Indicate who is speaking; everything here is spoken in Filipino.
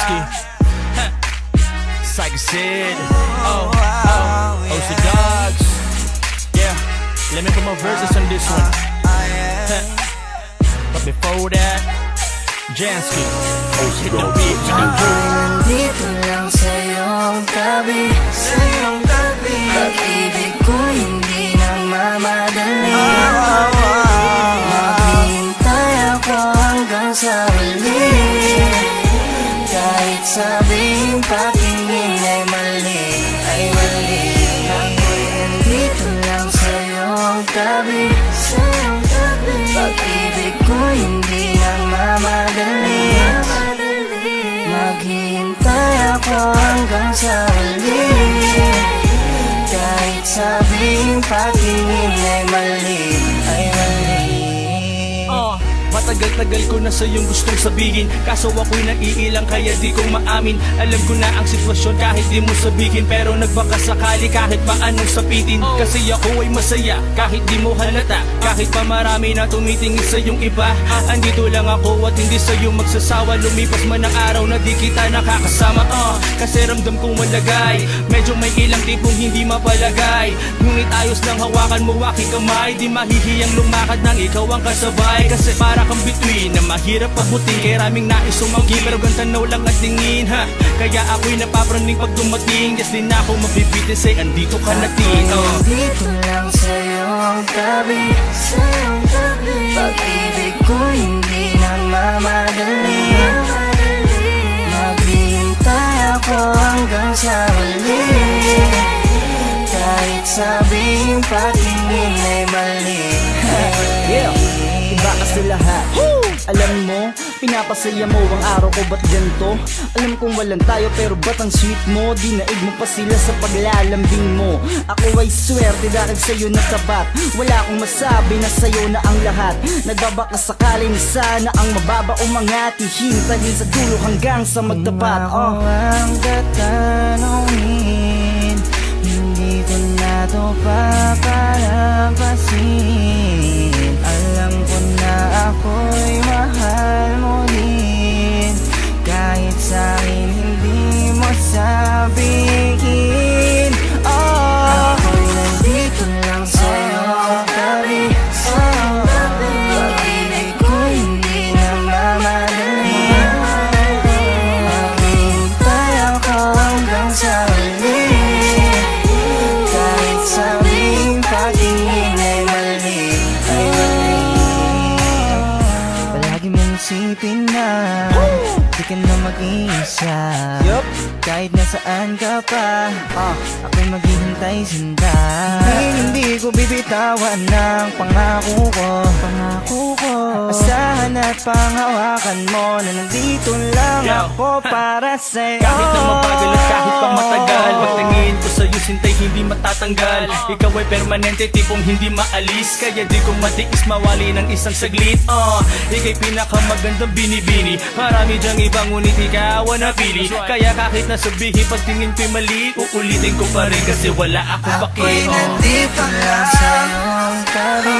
Speaker 1: Jansky, Psycho Sid, OC Dogs. Yeah, let me put my verses on this one. But before that, Jansky, hit the beat with the crew.
Speaker 2: Nandito lang sa iyong tabi, pag-ibig ko hindi na mamadali. Maghihintay ako hanggang sa huli, kahit sabing patingin ay mali, ay mali. Ako'y nandito lang sa iyong tabi, pag-ibig ko hindi na mamadali. Maghihintay ako hanggang sa huli, kahit sabing patingin ay mali, ay mali.
Speaker 1: Matagal-tagal ko na sa iyong gustong sabihin, kaso ako'y naiilang kaya di ko maamin. Alam ko na ang sitwasyon kahit di mo sabihin, pero nagbakasakali kahit pa anong sapitin. Kasi ako ay masaya kahit di mo halata, kahit pa marami na tumitingin sa iyong iba. Andito lang ako at hindi sa iyo magsasawa, lumipas man ang araw na di kita nakakasama. Kasi ramdam kong malagay, medyo may ilang tipong hindi mapalagay. Ngunit ayos lang hawakan mo aking kamay, di mahihiyang lumakad nang ikaw ang kasabay. Kasi para kang bituin na mahirap pabuting, kaya raming nais sumanggi pero gantanaw lang at tingin ha. Kaya ako'y napapraning pag dumating, yes din ako mabibitin say andito ka na din.
Speaker 2: Nandito lang sa iyong tabi, pag-ibig ko hindi na mamadali. Maghihintay ako hanggang sa huli, kahit sabing patingin ay mali.
Speaker 3: Yeah, iba ka sa lahat. Alam mo, pinapasaya mo ang araw ko, ba't ganito? Alam kong walang tayo pero ba't ang sweet mo? Dinaig mo pa sila sa paglalambing mo. Ako ay swerte dahil sa'yo natapat. Wala akong masabi na sa'yo na ang lahat. Nagbabaka sakali na sana ang mababa umangati, hintayin sa dulo hanggang sa magtapat.
Speaker 2: Kung ako ang tatanungin, hindi ko na to papalampasin. Alam ko na ako'y mahal mo din, kahit sa'kin hindi mo sabihin. Ako'y nandito lang sa'yo tabi, pag-ibig ko hindi na mamadali. Maghihintay ako hanggang sa huli, kahit sabing patingin ay mali, ay mali. Palagi mong isipin na di ka na mag-iisa, kahit nasaan ka pa, ako'y maghihintay sinta. Hindi ko bibitawan ng pangako ko, asahan at panghawakan mo na nandito lang ako para sa'yo.
Speaker 1: Kahit na mabagal at kahit pa matagal, pagtingin ko sa'yo sintay hindi matatanggal. Ikaw ay permanente tipong hindi maalis, kaya di ko matiis mawali ng isang saglit. Ika'y pinakamagandang binibini, marami dyang ibang ngunit ikaw ang napili. Kaya kahit na sabihin pagtingin ko'y mali, uulitin ko pa rin kasi wala akong paki.
Speaker 2: Ako'y nandito lang sa iyong tabi,